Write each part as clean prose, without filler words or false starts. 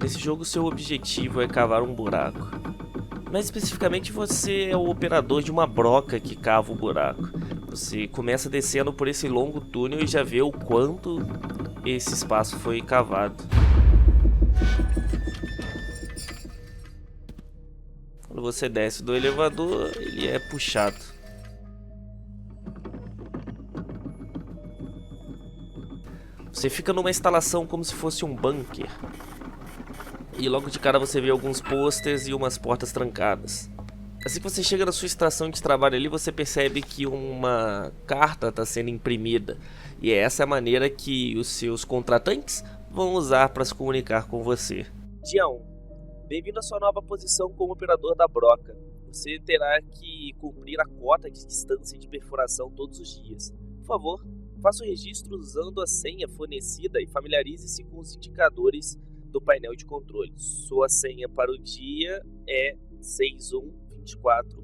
Nesse jogo, seu objetivo é cavar um buraco. Mais especificamente, você é o operador de uma broca que cava o buraco. Você começa descendo por esse longo túnel e já vê o quanto esse espaço foi cavado. Quando você desce do elevador, ele é puxado. Você fica numa instalação como se fosse um bunker. E logo de cara você vê alguns posters e umas portas trancadas. Assim que você chega na sua estação de trabalho ali, você percebe que uma carta está sendo imprimida. E é essa a maneira que os seus contratantes vão usar para se comunicar com você. Dia 1. Bem-vindo à sua nova posição como operador da broca. Você terá que cumprir a cota de distância de perfuração todos os dias. Por favor, faça o registro usando a senha fornecida e familiarize-se com os indicadores do painel de controle. Sua senha para o dia é 61241.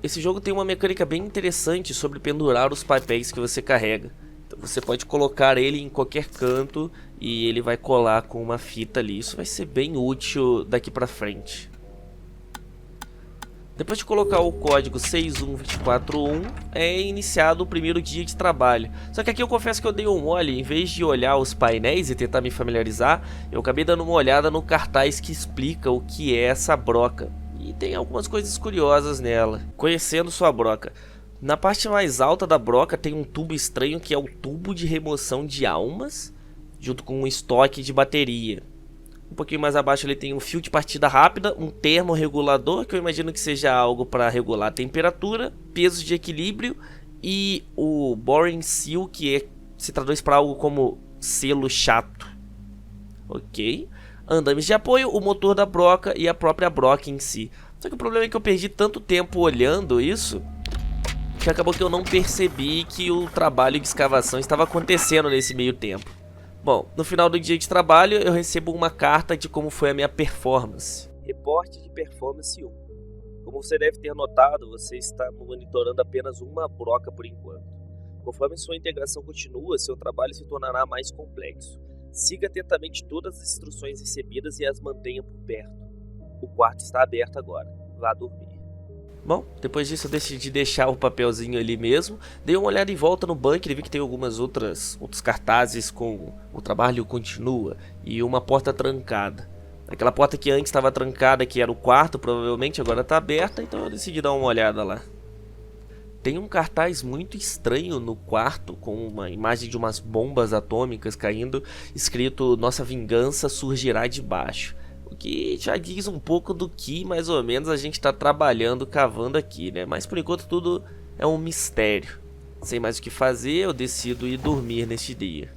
Esse jogo tem uma mecânica bem interessante sobre pendurar os papéis que você carrega. Então você pode colocar ele em qualquer canto e ele vai colar com uma fita ali. Isso vai ser bem útil daqui para frente. Depois de colocar o código 61241, é iniciado o primeiro dia de trabalho. Só que aqui eu confesso que eu dei um mole. Em vez de olhar os painéis e tentar me familiarizar, eu acabei dando uma olhada no cartaz que explica o que é essa broca. E tem algumas coisas curiosas nela. Conhecendo sua broca. Na parte mais alta da broca tem um tubo estranho que é o tubo de remoção de almas, junto com um estoque de bateria. Um pouquinho mais abaixo ele tem um fio de partida rápida, um termorregulador, que eu imagino que seja algo para regular a temperatura, peso de equilíbrio e o Boring Seal, que se traduz para algo como selo chato. Ok. Andames de apoio, o motor da broca e a própria broca em si. Só que o problema é que eu perdi tanto tempo olhando isso, que acabou que eu não percebi que o trabalho de escavação estava acontecendo nesse meio tempo. Bom, no final do dia de trabalho eu recebo uma carta de como foi a minha performance. Reporte de performance 1. Como você deve ter notado, você está monitorando apenas uma broca por enquanto. Conforme sua integração continua, seu trabalho se tornará mais complexo. Siga atentamente todas as instruções recebidas e as mantenha por perto. O quarto está aberto agora. Vá dormir. Bom, depois disso eu decidi deixar o papelzinho ali mesmo. Dei uma olhada em volta no bunker e vi que tem algumas outros cartazes com o trabalho continua e uma porta trancada. Aquela porta que antes estava trancada, que era o quarto, provavelmente agora está aberta, então eu decidi dar uma olhada lá. Tem um cartaz muito estranho no quarto, com uma imagem de umas bombas atômicas caindo, escrito "Nossa vingança surgirá de baixo". O que já diz um pouco do que mais ou menos a gente está trabalhando, cavando aqui, né? Mas por enquanto tudo é um mistério. Sem mais o que fazer, eu decido ir dormir neste dia.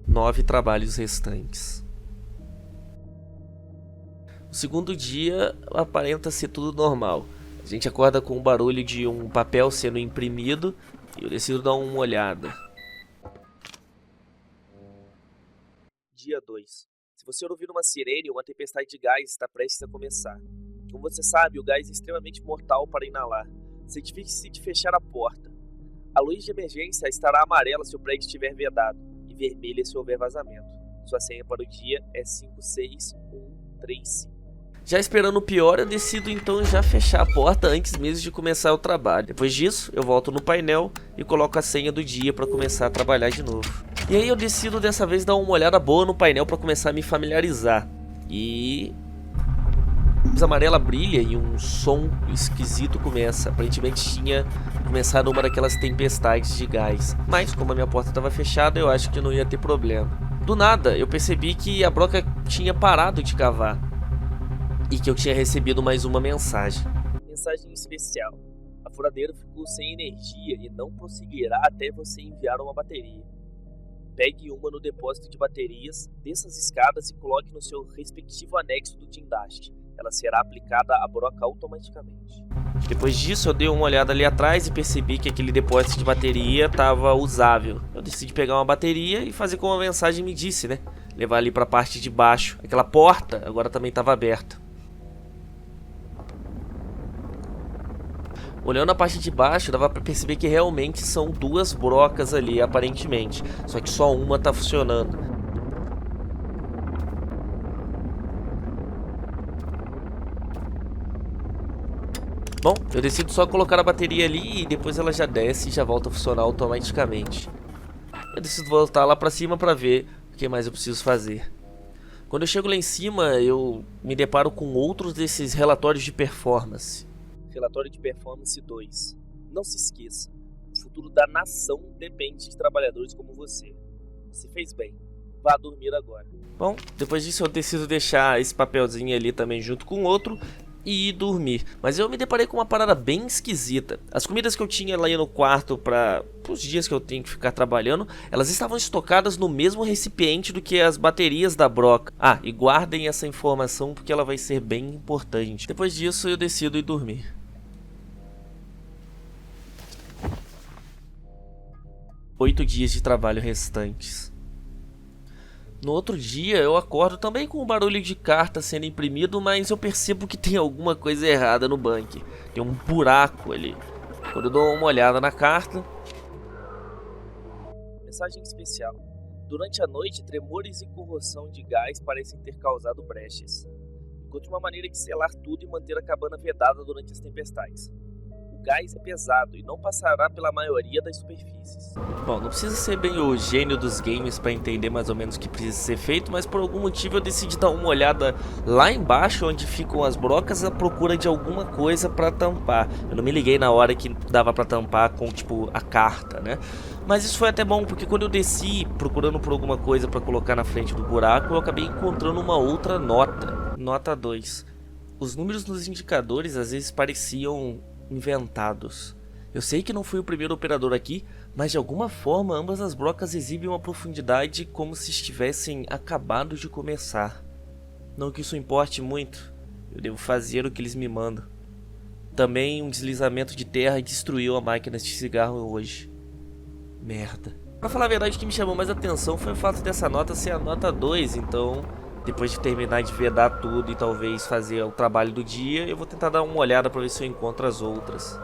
9 trabalhos restantes. O segundo dia aparenta ser tudo normal. A gente acorda com o barulho de um papel sendo imprimido e eu decido dar uma olhada. Dia 2. Se você ouvir uma sirene, uma tempestade de gás está prestes a começar. Como você sabe, o gás é extremamente mortal para inalar. Certifique-se de fechar a porta. A luz de emergência estará amarela se o prédio estiver vedado e vermelha se houver vazamento. Sua senha para o dia é 56135. Já esperando o pior, eu decido então já fechar a porta antes mesmo de começar o trabalho. Depois disso, eu volto no painel e coloco a senha do dia para começar a trabalhar de novo. E aí eu decido dessa vez dar uma olhada boa no painel para começar a me familiarizar. E a luz amarela brilha e um som esquisito começa. Aparentemente tinha começado uma daquelas tempestades de gás. Mas como a minha porta estava fechada, eu acho que não ia ter problema. Do nada, eu percebi que a broca tinha parado de cavar. E que eu tinha recebido mais uma mensagem. Mensagem especial. A furadeira ficou sem energia e não prosseguirá até você enviar uma bateria. Pegue uma no depósito de baterias, desça as escadas e coloque no seu respectivo anexo do guindaste. Ela será aplicada à broca automaticamente. Depois disso, eu dei uma olhada ali atrás e percebi que aquele depósito de bateria estava usável. Eu decidi pegar uma bateria e fazer como a mensagem me disse, né? Levar ali para a parte de baixo. Aquela porta agora também estava aberta. Olhando a parte de baixo, dava pra perceber que realmente são 2 brocas ali, aparentemente. Só que só uma tá funcionando. Bom, eu decido só colocar a bateria ali e depois ela já desce e já volta a funcionar automaticamente. Eu decido voltar lá pra cima pra ver o que mais eu preciso fazer. Quando eu chego lá em cima, eu me deparo com outros desses relatórios de performance. Relatório de performance 2. Não se esqueça, o futuro da nação depende de trabalhadores como você. Você fez bem. Vá dormir agora. Bom, depois disso eu decido deixar esse papelzinho ali também junto com outro e ir dormir. Mas eu me deparei com uma parada bem esquisita. As comidas que eu tinha lá no quarto para os dias que eu tenho que ficar trabalhando, elas estavam estocadas no mesmo recipiente do que as baterias da broca. Ah, e guardem essa informação porque ela vai ser bem importante. Depois disso eu decido ir dormir. Oito dias de trabalho restantes. No outro dia eu acordo também com um barulho de carta sendo imprimido, mas eu percebo que tem alguma coisa errada no bunker. Tem um buraco ali. Quando eu dou uma olhada na carta... Mensagem especial. Durante a noite, tremores e corrosão de gás parecem ter causado brechas. Encontre uma maneira de selar tudo e manter a cabana vedada durante as tempestades. O gás é pesado e não passará pela maioria das superfícies. Bom, não precisa ser bem o gênio dos games para entender mais ou menos o que precisa ser feito, mas por algum motivo eu decidi dar uma olhada lá embaixo onde ficam as brocas à procura de alguma coisa para tampar. Eu não me liguei na hora que dava para tampar com tipo a carta, né? Mas isso foi até bom, porque quando eu desci procurando por alguma coisa para colocar na frente do buraco, eu acabei encontrando uma outra nota. Nota 2. Os números nos indicadores às vezes pareciam inventados. Eu sei que não fui o primeiro operador aqui, mas de alguma forma ambas as brocas exibem uma profundidade como se estivessem acabado de começar. Não que isso importe muito, eu devo fazer o que eles me mandam. Também um deslizamento de terra destruiu a máquina de cigarro hoje. Merda. Pra falar a verdade, o que me chamou mais atenção foi o fato dessa nota ser a nota 2, então... Depois de terminar de vedar tudo e talvez fazer o trabalho do dia, eu vou tentar dar uma olhada para ver se eu encontro as outras.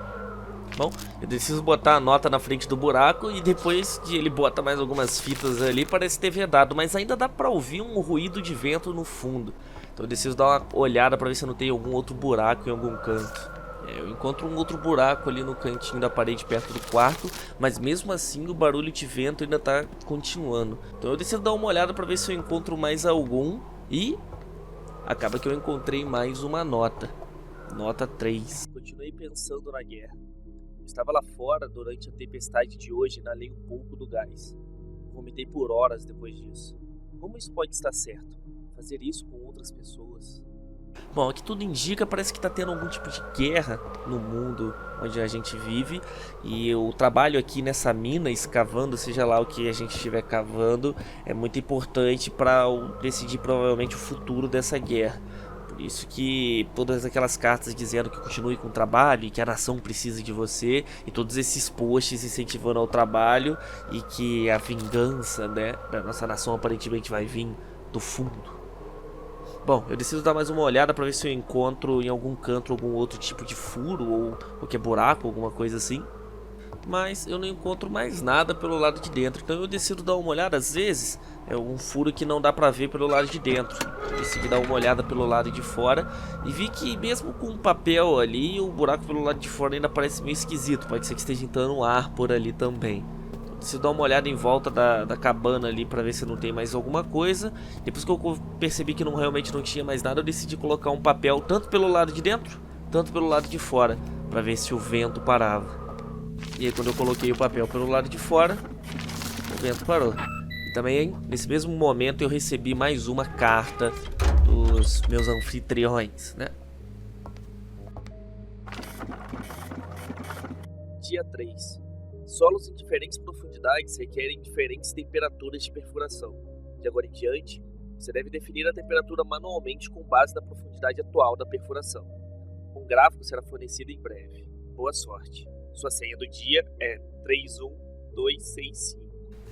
Bom, eu preciso botar a nota na frente do buraco e depois que ele bota mais algumas fitas ali, parece ter vedado, mas ainda dá para ouvir um ruído de vento no fundo. Então eu preciso dar uma olhada para ver se não tem algum outro buraco em algum canto. Eu encontro um outro buraco ali no cantinho da parede perto do quarto, mas mesmo assim o barulho de vento ainda tá continuando. Então eu decido dar uma olhada para ver se eu encontro mais algum e acaba que eu encontrei mais uma nota. Nota 3. Continuei pensando na guerra. Eu estava lá fora durante a tempestade de hoje e inalei um pouco do gás. Vomitei por horas depois disso. Como isso pode estar certo? Fazer isso com outras pessoas? Bom, aqui tudo indica, parece que está tendo algum tipo de guerra no mundo onde a gente vive. E o trabalho aqui nessa mina, escavando, seja lá o que a gente estiver cavando, é muito importante para decidir provavelmente o futuro dessa guerra. Por isso que todas aquelas cartas dizendo que continue com o trabalho e que a nação precisa de você, e todos esses posts incentivando ao trabalho e que a vingança, né, da nossa nação aparentemente vai vir do fundo. Bom, eu decido dar mais uma olhada para ver se eu encontro em algum canto algum outro tipo de furo ou qualquer buraco, alguma coisa assim. Mas eu não encontro mais nada pelo lado de dentro, então eu decido dar uma olhada. Às vezes é um furo que não dá pra ver pelo lado de dentro. Eu decidi dar uma olhada pelo lado de fora e vi que mesmo com o papel ali, o buraco pelo lado de fora ainda parece meio esquisito. Pode ser que esteja entrando ar por ali também. Então, eu decido dar uma olhada em volta da cabana ali pra ver se não tem mais alguma coisa. Depois que eu percebi que realmente não tinha mais nada, eu decidi colocar um papel tanto pelo lado de dentro, tanto pelo lado de fora, pra ver se o vento parava. E aí quando eu coloquei o papel pelo lado de fora, o vento parou. E também nesse mesmo momento eu recebi mais uma carta dos meus anfitriões, né? Dia 3. Solos em diferentes profundidades requerem diferentes temperaturas de perfuração. De agora em diante, você deve definir a temperatura manualmente com base na profundidade atual da perfuração. Um gráfico será fornecido em breve. Boa sorte. Sua senha do dia é 31265.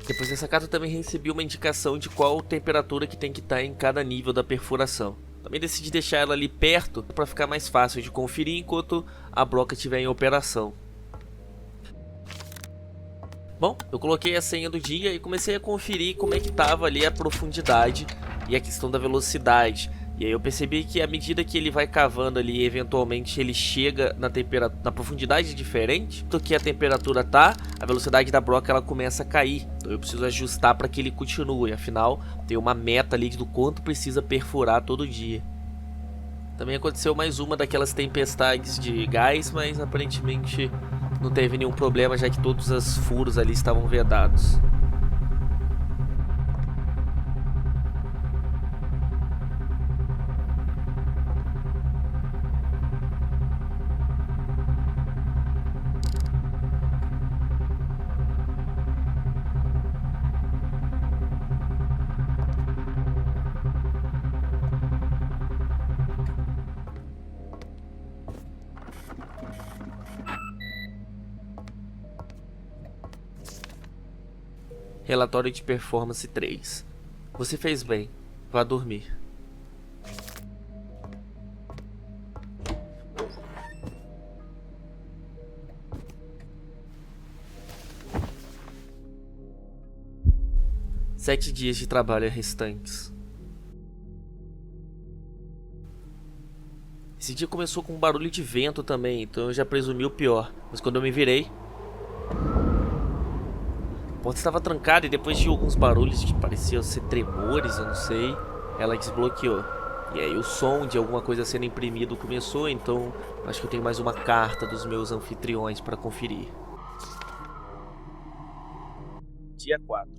Depois dessa carta eu também recebi uma indicação de qual temperatura que tem que estar em cada nível da perfuração. Também decidi deixar ela ali perto para ficar mais fácil de conferir enquanto a broca estiver em operação. Bom, eu coloquei a senha do dia e comecei a conferir como é que estava ali a profundidade e a questão da velocidade. E aí eu percebi que à medida que ele vai cavando ali, eventualmente ele chega na profundidade diferente do que a temperatura tá, a velocidade da broca ela começa a cair. Então eu preciso ajustar para que ele continue, afinal tem uma meta ali do quanto precisa perfurar todo dia. Também aconteceu mais uma daquelas tempestades de gás, mas aparentemente não teve nenhum problema, já que todos os furos ali estavam vedados. Relatório de performance 3. Você fez bem. Vá dormir. Sete dias de trabalho restantes. Esse dia começou com um barulho de vento também, então eu já presumi o pior. Mas quando eu me virei, a porta estava trancada e depois de alguns barulhos que pareciam ser tremores, eu não sei, ela desbloqueou. E aí o som de alguma coisa sendo imprimido começou, então acho que eu tenho mais uma carta dos meus anfitriões para conferir. Dia 4.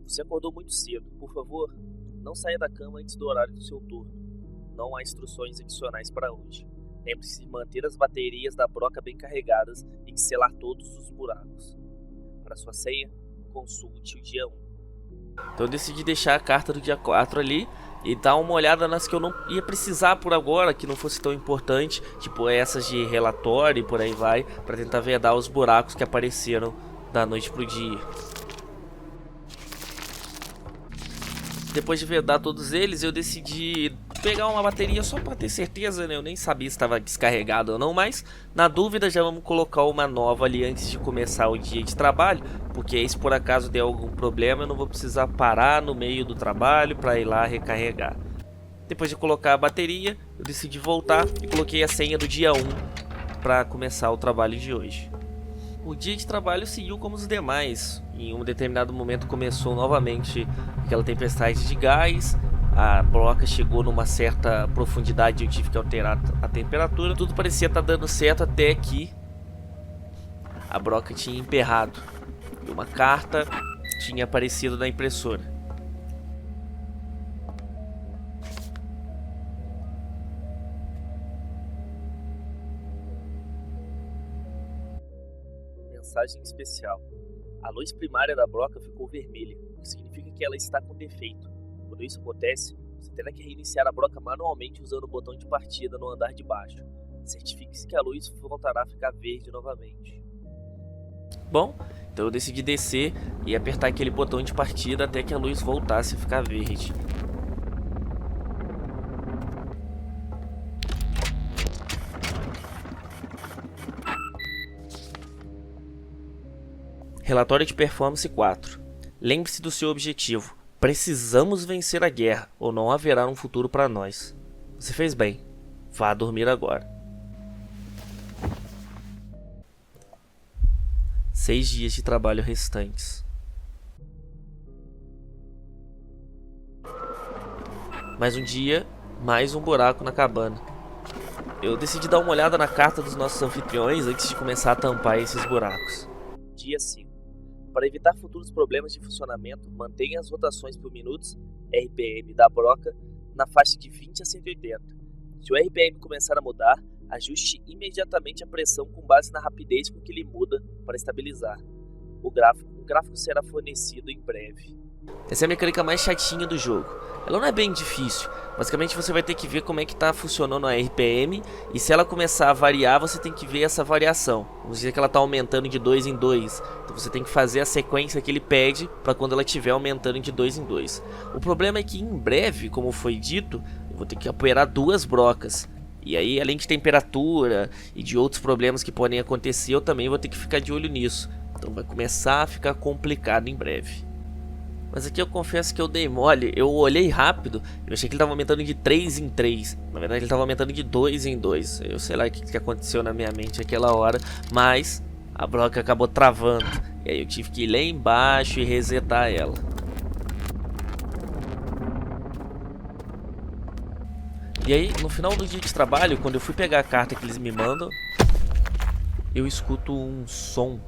Você acordou muito cedo. Por favor, não saia da cama antes do horário do seu turno. Não há instruções adicionais para hoje. Lembre-se de manter as baterias da broca bem carregadas e de selar todos os buracos. Para sua ceia, consulte o dia 1. Então eu decidi deixar a carta do dia 4 ali e dar uma olhada nas que eu não ia precisar por agora, que não fosse tão importante, tipo essas de relatório e por aí vai, para tentar vedar os buracos que apareceram da noite pro dia. Depois de vedar todos eles, eu decidi pegar uma bateria só para ter certeza, né? Eu nem sabia se estava descarregado ou não, mas na dúvida já vamos colocar uma nova ali antes de começar o dia de trabalho, porque se por acaso der algum problema eu não vou precisar parar no meio do trabalho para ir lá recarregar. Depois de colocar a bateria, eu decidi voltar e coloquei a senha do dia 1 para começar o trabalho de hoje. O dia de trabalho seguiu como os demais. Em um determinado momento começou novamente aquela tempestade de gás. A broca chegou numa certa profundidade e eu tive que alterar a temperatura. Tudo parecia estar dando certo até que a broca tinha emperrado e uma carta tinha aparecido na impressora. Mensagem especial. A luz primária da broca ficou vermelha, o que significa que ela está com defeito. Quando isso acontece, você terá que reiniciar a broca manualmente usando o botão de partida no andar de baixo. Certifique-se que a luz voltará a ficar verde novamente. Bom, então eu decidi descer e apertar aquele botão de partida até que a luz voltasse a ficar verde. Relatório de performance 4. Lembre-se do seu objetivo. Precisamos vencer a guerra, ou não haverá um futuro para nós. Você fez bem. Vá dormir agora. 6 dias de trabalho restantes. Mais um dia, mais um buraco na cabana. Eu decidi dar uma olhada na carta dos nossos anfitriões antes de começar a tampar esses buracos. Dia 5. Para evitar futuros problemas de funcionamento, mantenha as rotações por minutos RPM da broca na faixa de 20 a 180. Se o RPM começar a mudar, ajuste imediatamente a pressão com base na rapidez com que ele muda para estabilizar. O gráfico será fornecido em breve. Essa é a mecânica mais chatinha do jogo. Ela não é bem difícil. Basicamente você vai ter que ver como é que está funcionando a RPM. E se ela começar a variar, você tem que ver essa variação. Vamos dizer que ela está aumentando de 2 em 2. Então você tem que fazer a sequência que ele pede para quando ela estiver aumentando de 2 em 2. O problema é que em breve, como foi dito, eu vou ter que operar 2 brocas. E aí, além de temperatura e de outros problemas que podem acontecer, eu também vou ter que ficar de olho nisso. Então vai começar a ficar complicado em breve. Mas aqui eu confesso que eu dei mole, eu olhei rápido, eu achei que ele tava aumentando de 3 em 3. Na verdade ele tava aumentando de 2 em 2. Eu sei lá o que aconteceu na minha mente naquela hora, mas a broca acabou travando. E aí eu tive que ir lá embaixo e resetar ela. E aí, no final do dia de trabalho, quando eu fui pegar a carta que eles me mandam, eu escuto um som,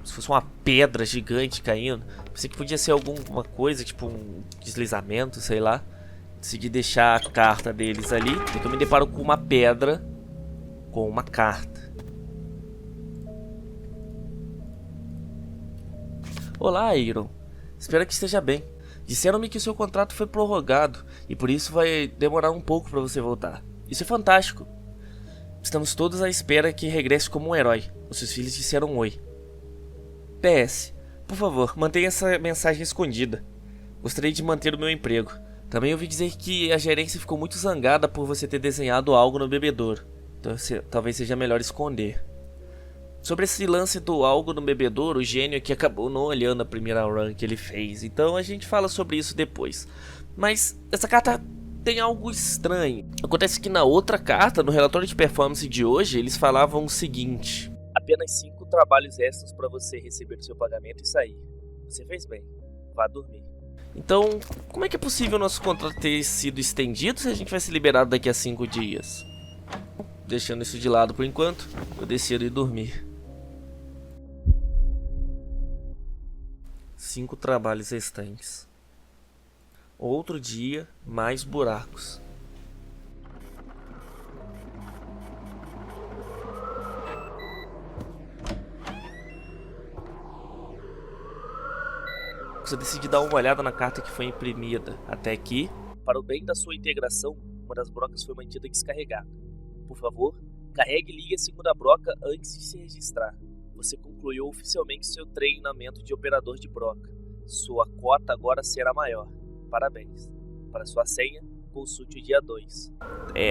se fosse uma pedra gigante caindo. Pensei que podia ser alguma coisa, tipo um deslizamento, sei lá. Decidi deixar a carta deles ali, então eu me deparo com uma pedra com uma carta. Olá, Iron. Espero que esteja bem. Disseram-me que o seu contrato foi prorrogado e por isso vai demorar um pouco para você voltar. Isso é fantástico. Estamos todos à espera que regresse como um herói. Os seus filhos disseram oi. PS. Por favor, mantenha essa mensagem escondida. Gostaria de manter o meu emprego. Também ouvi dizer que a gerência ficou muito zangada por você ter desenhado algo no bebedouro. Então talvez seja melhor esconder. Sobre esse lance do algo no bebedouro, o gênio aqui acabou não olhando a primeira run que ele fez, então a gente fala sobre isso depois. Mas essa carta tem algo estranho. Acontece que na outra carta, no relatório de performance de hoje, eles falavam o seguinte: apenas 5 trabalhos extras para você receber o seu pagamento e sair. Você fez bem, vá dormir. Então, como é que é possível o nosso contrato ter sido estendido se a gente vai ser liberado daqui a 5 dias? Deixando isso de lado por enquanto, eu decido ir dormir. 5 trabalhos restantes. Outro dia, mais buracos. Você decide dar uma olhada na carta que foi imprimida. Até aqui, para o bem da sua integração, uma das brocas foi mantida descarregada. Por favor, carregue e ligue a segunda broca antes de se registrar. Você concluiu oficialmente seu treinamento de operador de broca. Sua cota agora será maior. Parabéns. Para sua senha, consulte o dia 2.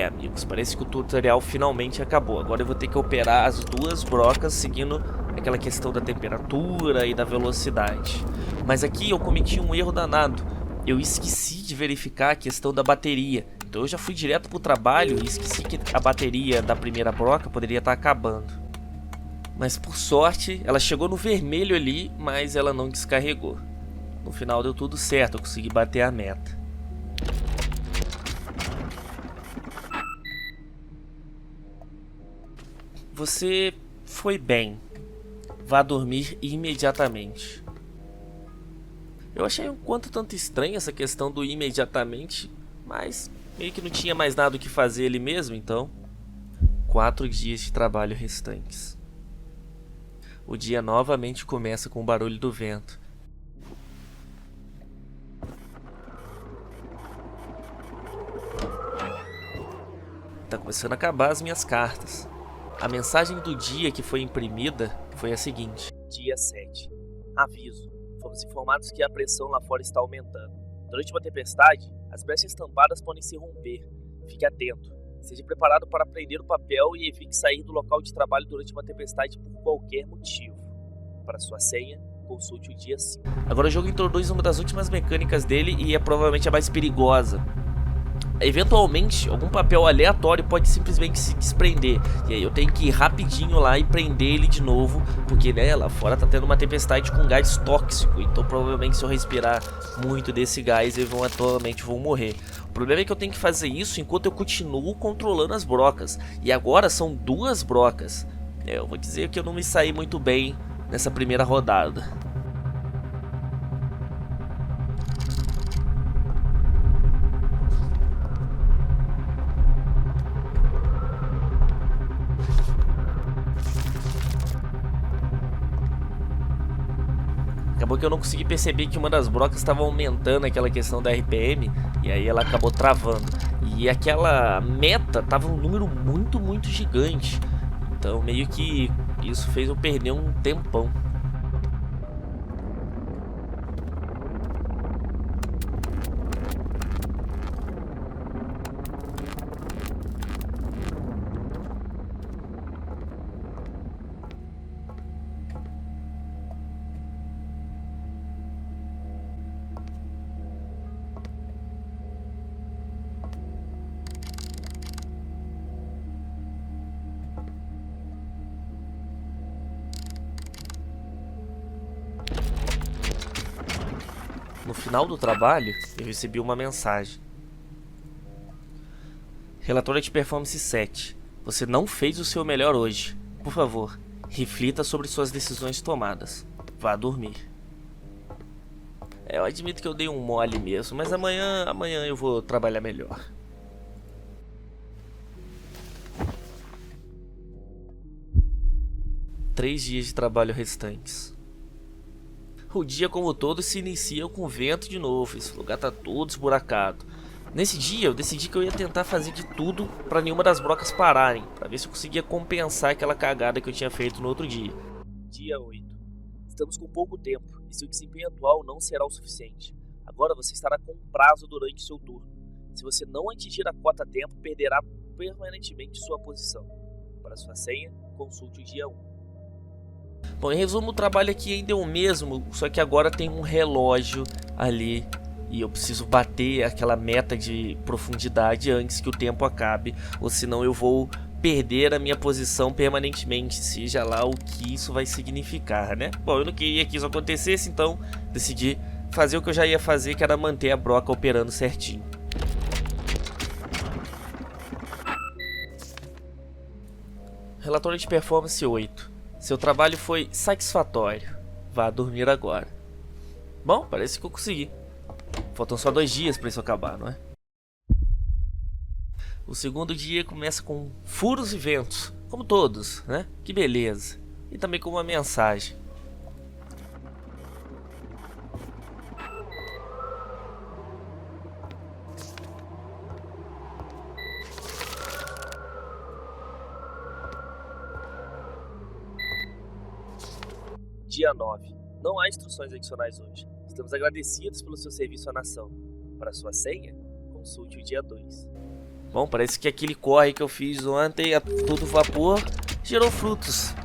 Amigos, parece que o tutorial finalmente acabou. Agora eu vou ter que operar as 2 brocas seguindo aquela questão da temperatura e da velocidade. Mas aqui eu cometi um erro danado. Eu esqueci de verificar a questão da bateria. Então eu já fui direto pro trabalho e esqueci que a bateria da primeira broca poderia estar acabando. Mas por sorte, ela chegou no vermelho ali, mas ela não descarregou. No final deu tudo certo, eu consegui bater a meta. Você foi bem. Vá dormir imediatamente. Eu achei um quanto tanto estranho essa questão do imediatamente, mas meio que não tinha mais nada o que fazer ali mesmo, então. 4 dias de trabalho restantes. O dia novamente começa com o barulho do vento. Tá começando a acabar as minhas cartas. A mensagem do dia que foi imprimida foi a seguinte: dia 7. Aviso. Fomos informados que a pressão lá fora está aumentando. Durante uma tempestade, as brechas tampadas podem se romper. Fique atento. Seja preparado para prender o papel e evite sair do local de trabalho durante uma tempestade por qualquer motivo. Para sua senha, consulte o dia 5. Agora o jogo introduz uma das últimas mecânicas dele e é provavelmente a mais perigosa. Eventualmente, algum papel aleatório pode simplesmente se desprender. E aí eu tenho que ir rapidinho lá e prender ele de novo, porque né, lá fora tá tendo uma tempestade com gás tóxico. Então provavelmente se eu respirar muito desse gás, eu eventualmente vou morrer. O problema é que eu tenho que fazer isso enquanto eu continuo controlando as brocas. E agora são 2 brocas. Eu vou dizer que eu não me saí muito bem nessa primeira rodada. Acabou que eu não consegui perceber que uma das brocas estava aumentando aquela questão da RPM, e aí ela acabou travando. E aquela meta tava um número muito gigante, então meio que isso fez eu perder um tempão. no final do trabalho, eu recebi uma mensagem. Relatório de performance 7. Você não fez o seu melhor hoje. Por favor, reflita sobre suas decisões tomadas. Vá dormir. Eu admito que eu dei um mole mesmo, mas amanhã eu vou trabalhar melhor. Três dias de trabalho restantes. O dia como todo se inicia com vento de novo. Esse lugar tá todo esburacado. Nesse dia eu decidi que eu ia tentar fazer de tudo para nenhuma das brocas pararem, para ver se eu conseguia compensar aquela cagada que eu tinha feito no outro dia. Dia 8. Estamos com pouco tempo e seu desempenho atual não será o suficiente. Agora você estará com um prazo durante seu turno. Se você não atingir a cota tempo, perderá permanentemente sua posição. Para sua senha, consulte o dia 1. Bom, em resumo, o trabalho aqui ainda é o mesmo, só que agora tem um relógio ali e eu preciso bater aquela meta de profundidade antes que o tempo acabe, ou senão eu vou perder a minha posição permanentemente, seja lá o que isso vai significar, né? Bom, eu não queria que isso acontecesse, então decidi fazer o que eu já ia fazer, que era manter a broca operando certinho. Relatório de performance 8. Seu trabalho foi satisfatório. Vá dormir agora. Bom, parece que eu consegui. Faltam só 2 dias para isso acabar, não é? O segundo dia começa com furos e ventos, como todos, né? Que beleza. E também com uma mensagem. Dia 9. Não há instruções adicionais hoje. Estamos agradecidos pelo seu serviço à nação. Para sua senha, consulte o dia 2. Bom, parece que aquele corre que eu fiz ontem a todo vapor gerou frutos.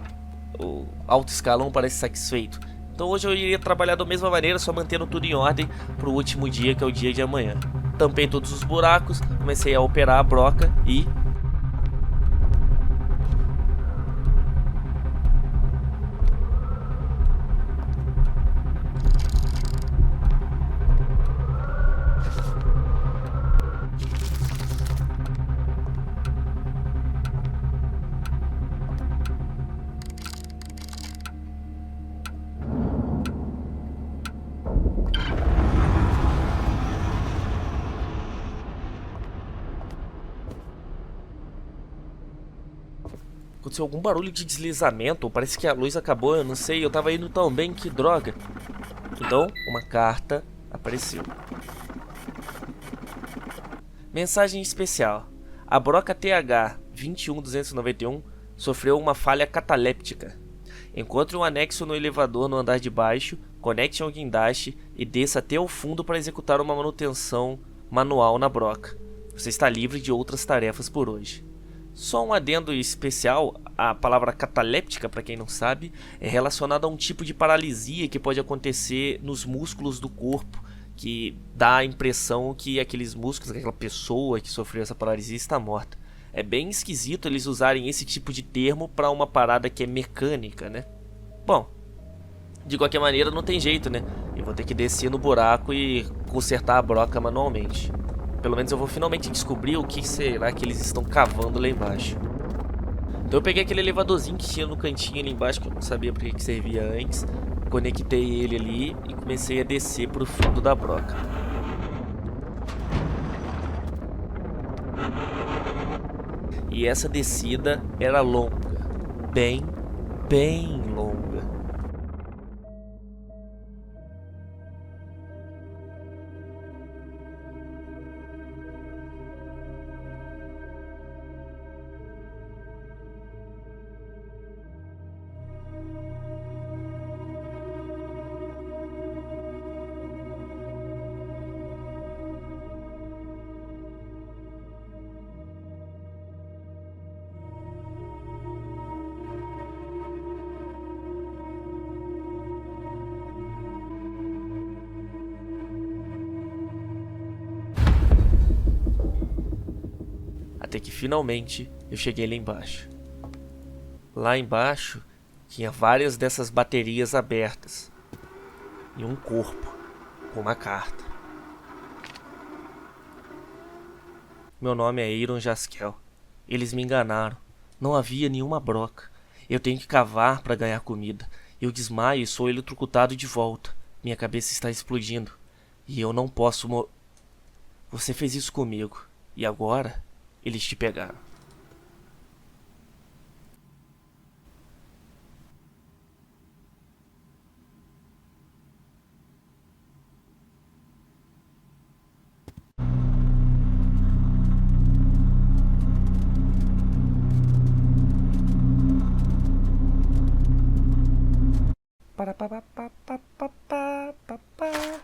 O alto escalão parece satisfeito. Então hoje eu iria trabalhar da mesma maneira, só mantendo tudo em ordem para o último dia, que é o dia de amanhã. Tampei todos os buracos, comecei a operar a broca e... aconteceu algum barulho de deslizamento, ou parece que a luz acabou, eu não sei, eu tava indo tão bem, que droga. Então, uma carta apareceu. Mensagem especial. A broca TH 21291 sofreu uma falha cataléptica. Encontre um anexo no elevador no andar de baixo, conecte ao guindaste e desça até o fundo para executar uma manutenção manual na broca. Você está livre de outras tarefas por hoje. Só um adendo especial, a palavra cataléptica, para quem não sabe, é relacionada a um tipo de paralisia que pode acontecer nos músculos do corpo, que dá a impressão que aqueles músculos, aquela pessoa que sofreu essa paralisia está morta. É bem esquisito eles usarem esse tipo de termo para uma parada que é mecânica, né? Bom, de qualquer maneira não tem jeito, né? Eu vou ter que descer no buraco e consertar a broca manualmente. Pelo menos eu vou finalmente descobrir o que será que eles estão cavando lá embaixo. Então eu peguei aquele elevadorzinho que tinha no cantinho ali embaixo, que eu não sabia para que servia antes. Conectei ele ali e comecei a descer para o fundo da broca. E essa descida era longa, bem longa. Até que finalmente eu cheguei lá embaixo. Lá embaixo tinha várias dessas baterias abertas. E um corpo. com uma carta. Meu nome é Aaron Jaskel. Eles me enganaram. Não havia nenhuma broca. Eu tenho que cavar para ganhar comida. Eu desmaio e sou eletrocutado de volta. Minha cabeça está explodindo. E eu não posso Você fez isso comigo. E agora, eles te pegaram. Para pa pa pa pa pa pa pa pa.